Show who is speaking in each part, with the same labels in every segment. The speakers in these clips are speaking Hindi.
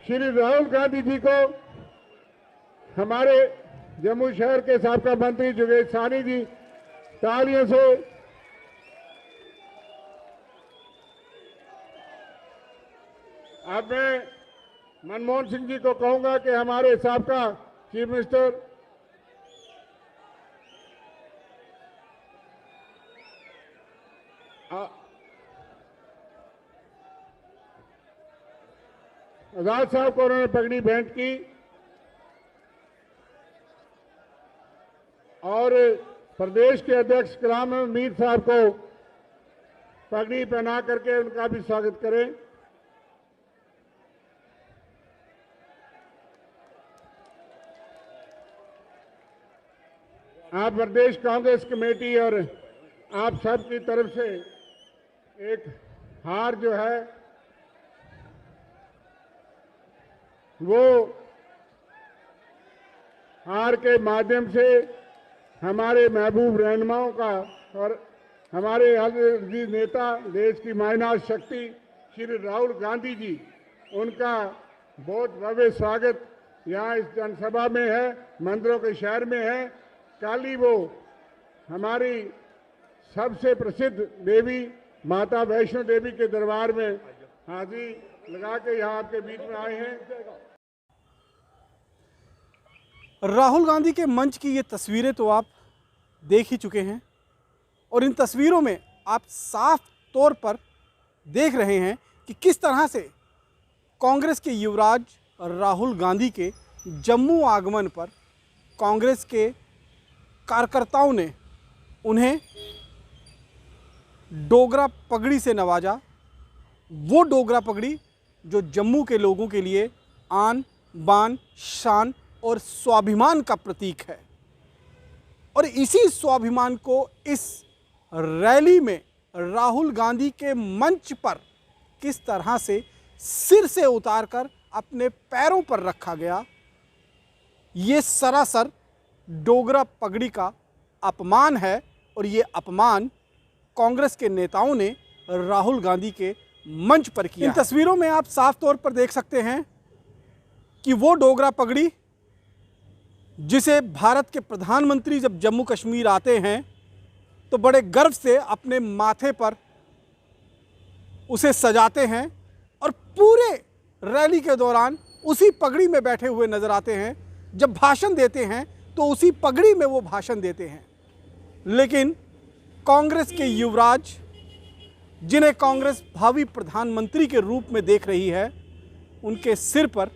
Speaker 1: श्री राहुल गांधी जी को हमारे जम्मू शहर के साबका मंत्री जुगेश सानी जी तालियों से अब मैं मनमोहन सिंह जी को कहूंगा कि हमारे साबका चीफ मिनिस्टर आजाद साहब को उन्होंने पगड़ी भेंट की और प्रदेश के अध्यक्ष गुलाम अहमद मीर साहब को पगड़ी पहना करके उनका भी स्वागत करें। आप प्रदेश कांग्रेस कमेटी और आप सब की तरफ से एक हार जो है वो हार के माध्यम से हमारे महबूब रहनुमाओं का और हमारे अजीज नेता देश की मायनाज शक्ति श्री राहुल गांधी जी उनका बहुत भव्य स्वागत यहाँ इस जनसभा में है, मंदिरों के शहर में है। कल ही वो हमारी सबसे प्रसिद्ध देवी माता वैष्णो देवी के दरबार में हाजिरी लगा के यहाँ आपके बीच में आए हैं।
Speaker 2: राहुल गांधी के मंच की ये तस्वीरें तो आप देख ही चुके हैं और इन तस्वीरों में आप साफ तौर पर देख रहे हैं कि किस तरह से कांग्रेस के युवराज राहुल गांधी के जम्मू आगमन पर कांग्रेस के कार्यकर्ताओं ने उन्हें डोगरा पगड़ी से नवाजा। वो डोगरा पगड़ी जो जम्मू के लोगों के लिए आन बान शान और स्वाभिमान का प्रतीक है और इसी स्वाभिमान को इस रैली में राहुल गांधी के मंच पर किस तरह से सिर से उतारकर अपने पैरों पर रखा गया, ये सरासर डोगरा पगड़ी का अपमान है और ये अपमान कांग्रेस के नेताओं ने राहुल गांधी के मंच पर किया। इन तस्वीरों में आप साफ तौर पर देख सकते हैं कि वो डोगरा पगड़ी जिसे भारत के प्रधानमंत्री जब जम्मू कश्मीर आते हैं तो बड़े गर्व से अपने माथे पर उसे सजाते हैं और पूरे रैली के दौरान उसी पगड़ी में बैठे हुए नजर आते हैं। जब भाषण देते हैं तो उसी पगड़ी में वो भाषण देते हैं। लेकिन कांग्रेस के युवराज जिन्हें कांग्रेस भावी प्रधानमंत्री के रूप में देख रही है, उनके सिर पर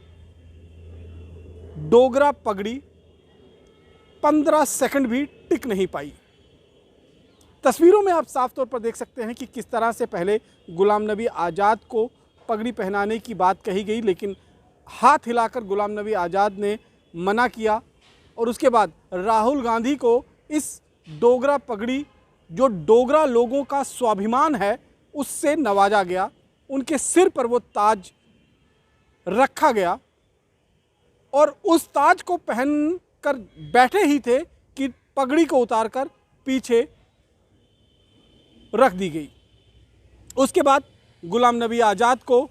Speaker 2: डोगरा पगड़ी 15 सेकंड भी टिक नहीं पाई। तस्वीरों में आप साफ तौर पर देख सकते हैं कि किस तरह से पहले गुलाम नबी आज़ाद को पगड़ी पहनाने की बात कही गई, लेकिन हाथ हिलाकर गुलाम नबी आज़ाद ने मना किया और उसके बाद राहुल गांधी को इस डोगरा पगड़ी जो डोगरा लोगों का स्वाभिमान है उससे नवाजा गया। उनके सिर पर वो ताज रखा गया और उस ताज को पहन कर बैठे ही थे कि पगड़ी को उतारकर पीछे रख दी गई। उसके बाद गुलाम नबी आज़ाद को,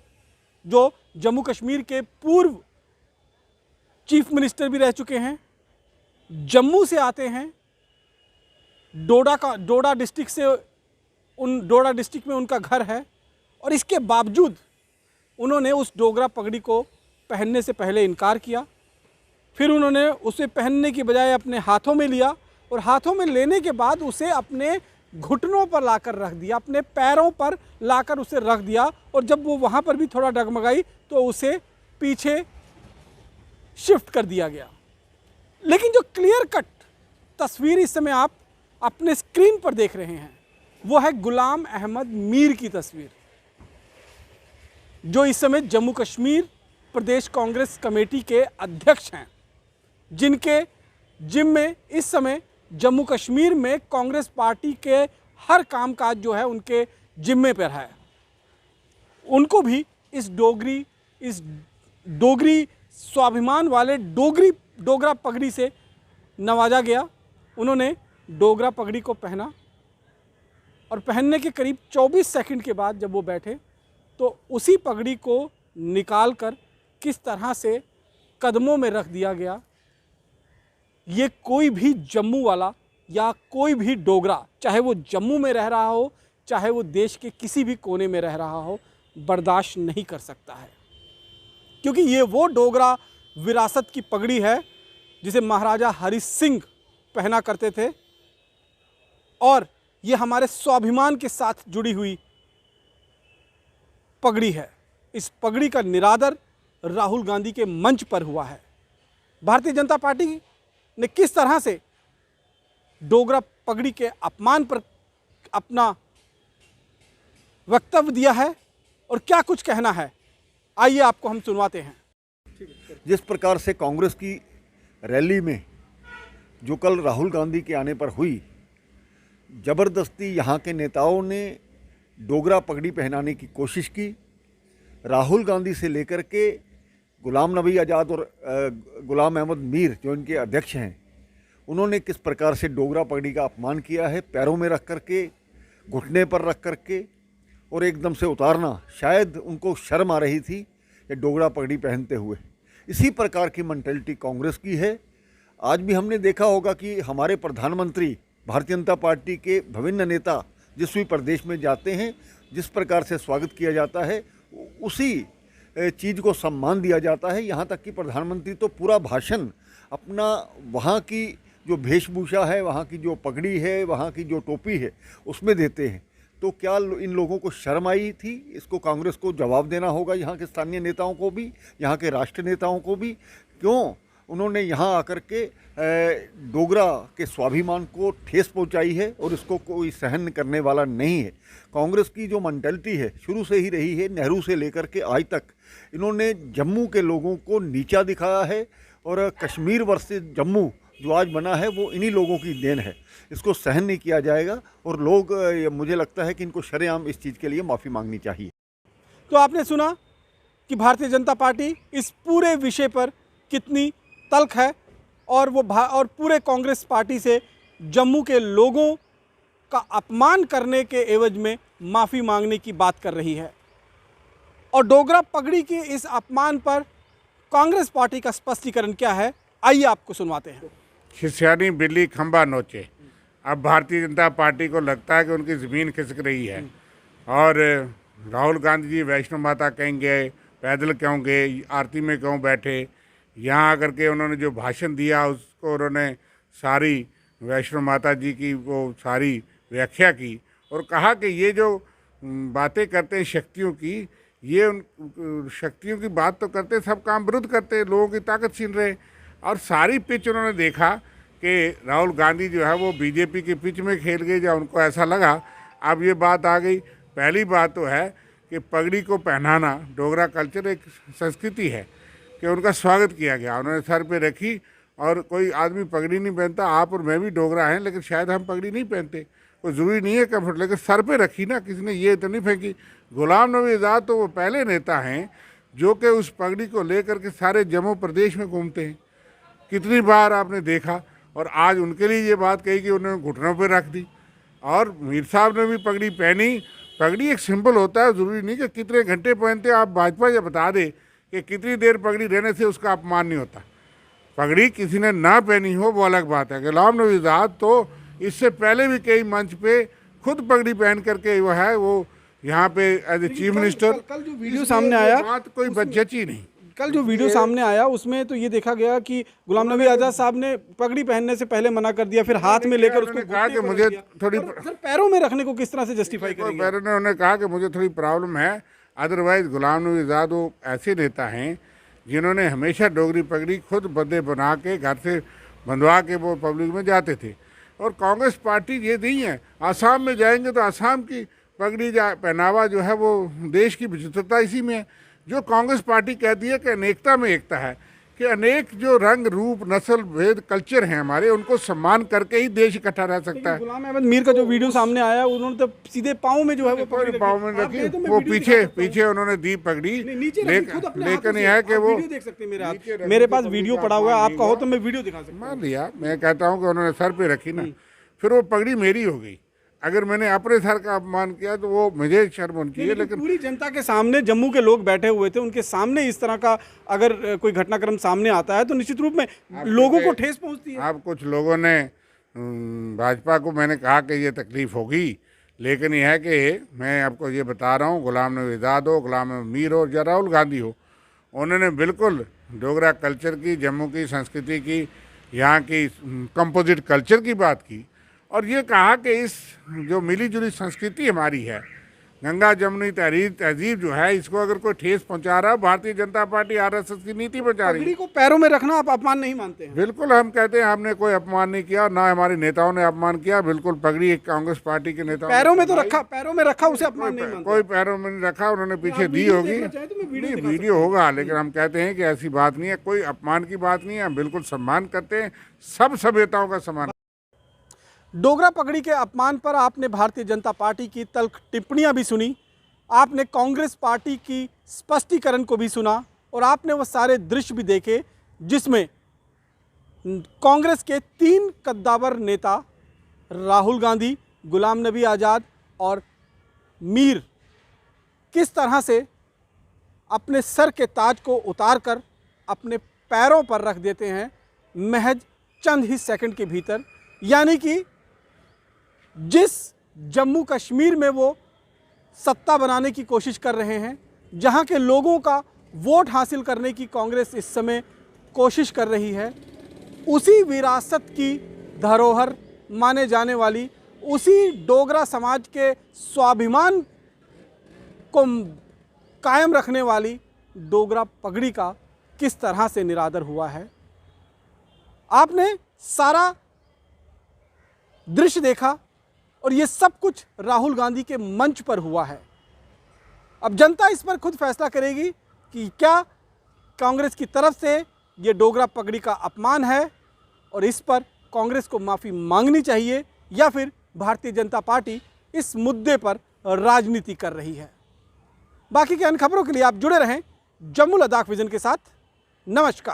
Speaker 2: जो जम्मू कश्मीर के पूर्व चीफ मिनिस्टर भी रह चुके हैं, जम्मू से आते हैं, डोडा डिस्ट्रिक्ट से डोडा डिस्ट्रिक्ट में उनका घर है और इसके बावजूद उन्होंने उस डोगरा पगड़ी को पहनने से पहले इनकार किया। फिर उन्होंने उसे पहनने की बजाय अपने हाथों में लिया और हाथों में लेने के बाद उसे अपने घुटनों पर लाकर रख दिया, अपने पैरों पर लाकर उसे रख दिया और जब वो वहाँ पर भी थोड़ा डगमगाई तो उसे पीछे शिफ्ट कर दिया गया। लेकिन जो क्लियर कट तस्वीर इस समय आप अपने स्क्रीन पर देख रहे हैं वो है गुलाम अहमद मीर की तस्वीर, जो इस समय जम्मू कश्मीर प्रदेश कांग्रेस कमेटी के अध्यक्ष हैं, जिनके जिम्मे इस समय जम्मू कश्मीर में कांग्रेस पार्टी के हर कामकाज जो है उनके जिम्मे पर है। उनको भी इस डोगरी स्वाभिमान वाले डोगरा पगड़ी से नवाजा गया। उन्होंने डोगरा पगड़ी को पहना और पहनने के करीब 24 सेकंड के बाद जब वो बैठे तो उसी पगड़ी को निकालकर किस तरह से कदमों में रख दिया गया। ये कोई भी जम्मू वाला या कोई भी डोगरा, चाहे वो जम्मू में रह रहा हो, चाहे वो देश के किसी भी कोने में रह रहा हो, बर्दाश्त नहीं कर सकता है। क्योंकि ये वो डोगरा विरासत की पगड़ी है जिसे महाराजा हरि सिंह पहना करते थे, और ये हमारे स्वाभिमान के साथ जुड़ी हुई पगड़ी है। इस पगड़ी का निरादर राहुल गांधी के मंच पर हुआ है। भारतीय जनता पार्टी ने किस तरह से डोगरा पगड़ी के अपमान पर अपना वक्तव्य दिया है और क्या कुछ कहना है, आइए आपको हम सुनवाते हैं।
Speaker 3: जिस प्रकार से कांग्रेस की रैली में जो कल राहुल गांधी के आने पर हुई, ज़बरदस्ती यहाँ के नेताओं ने डोगरा पगड़ी पहनाने की कोशिश की। राहुल गांधी से लेकर के गुलाम नबी आज़ाद और गुलाम अहमद मीर जो इनके अध्यक्ष हैं, उन्होंने किस प्रकार से डोगरा पगड़ी का अपमान किया है, पैरों में रख करके, घुटने पर रख करके, और एकदम से उतारना। शायद उनको शर्म आ रही थी ये डोगरा पगड़ी पहनते हुए। इसी प्रकार की मेंटालिटी कांग्रेस की है। आज भी हमने देखा होगा कि हमारे प्रधानमंत्री, भारतीय जनता पार्टी के विभिन्न नेता जिस भी प्रदेश में जाते हैं, जिस प्रकार से स्वागत किया जाता है, उसी चीज़ को सम्मान दिया जाता है। यहाँ तक कि प्रधानमंत्री तो पूरा भाषण अपना वहाँ की जो वेशभूषा है, वहाँ की जो पगड़ी है, वहाँ की जो टोपी है, उसमें देते हैं। तो क्या इन लोगों को शर्म आई थी? इसको कांग्रेस को जवाब देना होगा, यहाँ के स्थानीय नेताओं को भी, यहाँ के राष्ट्रीय नेताओं को भी। क्यों उन्होंने यहाँ आकर के डोगरा के स्वाभिमान को ठेस पहुँचाई है, और इसको कोई सहन करने वाला नहीं है। कांग्रेस की जो मेंटालिटी है शुरू से ही रही है, नेहरू से लेकर के आज तक इन्होंने जम्मू के लोगों को नीचा दिखाया है, और कश्मीर वर्सेस जम्मू जो आज बना है वो इन्हीं लोगों की देन है। इसको सहन नहीं किया जाएगा, और लोग, मुझे लगता है कि इनको शरेआम इस चीज़ के लिए माफ़ी मांगनी चाहिए।
Speaker 2: तो आपने सुना कि भारतीय जनता पार्टी इस पूरे विषय पर कितनी तल्ख है, और वो और पूरे कांग्रेस पार्टी से जम्मू के लोगों का अपमान करने के एवज में माफ़ी मांगने की बात कर रही है। और डोगरा पगड़ी के इस अपमान पर कांग्रेस पार्टी का स्पष्टीकरण क्या है, आइए आपको सुनवाते हैं।
Speaker 4: खिसियानी बिल्ली खंबा नोचे। अब भारतीय जनता पार्टी को लगता है कि उनकी ज़मीन खिसक रही है, और राहुल गांधी जी वैष्णो माता कहीं गए, पैदल क्यों गए, आरती में क्यों बैठे, यहाँ आकर के उन्होंने जो भाषण दिया उसको उन्होंने सारी वैष्णो माता जी की वो सारी व्याख्या की, और कहा कि ये जो बातें करते हैं शक्तियों की, ये उन शक्तियों की बात तो करते, सब काम विरुद्ध करते, लोगों की ताकत छीन रहे। और सारी पिच उन्होंने देखा कि राहुल गांधी जो है वो बीजेपी की पिच में खेल गए, जब उनको ऐसा लगा। अब ये बात आ गई। पहली बात तो है कि पगड़ी को पहनाना, डोगरा कल्चर एक संस्कृति है कि उनका स्वागत किया गया, उन्होंने सर पे रखी। और कोई आदमी पगड़ी नहीं पहनता, आप और मैं भी डोगरा हैं, लेकिन शायद हम पगड़ी नहीं पहनते, कोई ज़रूरी नहीं है कम्फर्ट, लेकिन सर पे रखी ना, किसी ने ये तो नहीं फेंकी। गुलाम नबी आज़ाद तो वो पहले नेता हैं जो कि उस पगड़ी को लेकर के सारे जम्मू प्रदेश में घूमते हैं। कितनी बार आपने देखा। और आज उनके लिए ये बात कही कि उन्होंने घुटनों पर रख दी। और मीर साहब ने भी पगड़ी पहनी। पगड़ी एक सिंबल होता है, ज़रूरी नहीं कि कितने घंटे पहनते। आप भाजपा ये बता दे कि कितनी देर पगड़ी रहने से उसका अपमान नहीं होता। पगड़ी किसी ने ना पहनी हो वो अलग बात है। गुलाम नबी आज़ाद तो इससे पहले भी कई मंच पे खुद पगड़ी पहन करके वो है, वो यहाँ पे एज ए चीफ मिनिस्टर।
Speaker 2: कल जो वीडियो सामने आया,
Speaker 4: बात कोई बदजची नहीं।
Speaker 2: कल जो वीडियो सामने आया उसमें तो ये देखा गया कि गुलाम नबी आज़ाद साहब ने पगड़ी पहनने से पहले मना कर दिया, फिर हाथ में लेकर उसको
Speaker 4: कहा कि मुझे थोड़ी
Speaker 2: सर पैरों में रखने को किस तरह से जस्टिफाई करेंगे?
Speaker 4: पैरों ने उन्होंने कहा कि मुझे थोड़ी प्रॉब्लम है। अदरवाइज गुलाम नबी आज़ाद वो ऐसे नेता हैं जिन्होंने हमेशा डोगरी पगड़ी खुद बंदे बना के घर से बंधवा के वो पब्लिक में जाते थे। और कांग्रेस पार्टी ये नहीं है। आसाम में जाएंगे तो आसाम की पगड़ी पहनावा जो है वो देश की विचित्रता इसी में है। जो कांग्रेस पार्टी कहती है कि अनेकता में एकता है, कि अनेक जो रंग रूप नस्ल भेद कल्चर हैं हमारे, उनको सम्मान करके ही देश इकट्ठा रह सकता है।
Speaker 2: गुलाम अहमद मीर का जो वीडियो सामने आया, उन्होंने तो सीधे पाँव में जो है वो पगड़ी
Speaker 4: पाँव में रखी, वो पीछे उन्होंने दी पगड़ी। लेकिन यह है कि वो
Speaker 2: देख सकते हैं मेरे हाथ, मेरे पास वीडियो पड़ा हुआ है, आप कहो तो मैं वीडियो दिखा सकता हूं।
Speaker 4: मान लिया, मैं कहता हूँ कि उन्होंने सर पे रखी ना, फिर वो पगड़ी मेरी हो गई। अगर मैंने अपने सर का अपमान किया तो वो मुझे शर्म होनी चाहिए। लेकिन
Speaker 2: पूरी जनता के सामने जम्मू के लोग बैठे हुए थे, उनके सामने इस तरह का अगर कोई घटनाक्रम सामने आता है तो निश्चित रूप में लोगों को ठेस पहुंचती है।
Speaker 4: आप कुछ लोगों ने भाजपा को मैंने कहा कि ये तकलीफ होगी, लेकिन यह है कि मैं आपको ये बता रहा हूँ, गुलाम नबी आज़ाद हो, गुलाम अमीर हो या राहुल गांधी हो, उन्होंने बिल्कुल डोगरा कल्चर की, जम्मू की संस्कृति की, यहाँ की कंपोजिट कल्चर की बात की और ये कहा कि इस जो मिली जुली संस्कृति हमारी है, गंगा जमुनी तहजीब जो है, इसको अगर कोई ठेस पहुंचा रहा है, भारतीय जनता पार्टी आरएसएस की नीति पहुंचा रही है।
Speaker 2: पगड़ी को पैरों में रखना आप अपमान नहीं मानते हैं?
Speaker 4: बिल्कुल, हम कहते हैं हमने कोई अपमान नहीं किया, ना हमारे नेताओं ने अपमान किया। बिल्कुल पगड़ी एक कांग्रेस पार्टी के नेताओं
Speaker 2: पैरों में तो रखा, पैरों में रखा, उसे अपमान नहीं मानते?
Speaker 4: कोई पैरों में नहीं रखा, उन्होंने पीछे दी होगी, वीडियो होगा, लेकिन हम कहते हैं कि ऐसी बात नहीं है, कोई अपमान की बात नहीं है, हम बिल्कुल सम्मान करते हैं, सब सभ्यताओं का सम्मान।
Speaker 2: डोगरा पगड़ी के अपमान पर आपने भारतीय जनता पार्टी की तल्ख टिप्पणियां भी सुनी, आपने कांग्रेस पार्टी की स्पष्टीकरण को भी सुना और आपने वो सारे दृश्य भी देखे जिसमें कांग्रेस के 3 कद्दावर नेता राहुल गांधी, गुलाम नबी आज़ाद और मीर किस तरह से अपने सर के ताज को उतारकर अपने पैरों पर रख देते हैं महज चंद ही सेकंड के भीतर। यानी कि जिस जम्मू कश्मीर में वो सत्ता बनाने की कोशिश कर रहे हैं, जहां के लोगों का वोट हासिल करने की कांग्रेस इस समय कोशिश कर रही है, उसी विरासत की धरोहर माने जाने वाली, उसी डोगरा समाज के स्वाभिमान को कायम रखने वाली डोगरा पगड़ी का किस तरह से निरादर हुआ है। आपने सारा दृश्य देखा और ये सब कुछ राहुल गांधी के मंच पर हुआ है। अब जनता इस पर खुद फैसला करेगी कि क्या कांग्रेस की तरफ से ये डोगरा पगड़ी का अपमान है और इस पर कांग्रेस को माफ़ी मांगनी चाहिए या फिर भारतीय जनता पार्टी इस मुद्दे पर राजनीति कर रही है। बाकी के अन्य खबरों के लिए आप जुड़े रहें जम्मू लद्दाख विजन के साथ। नमस्कार।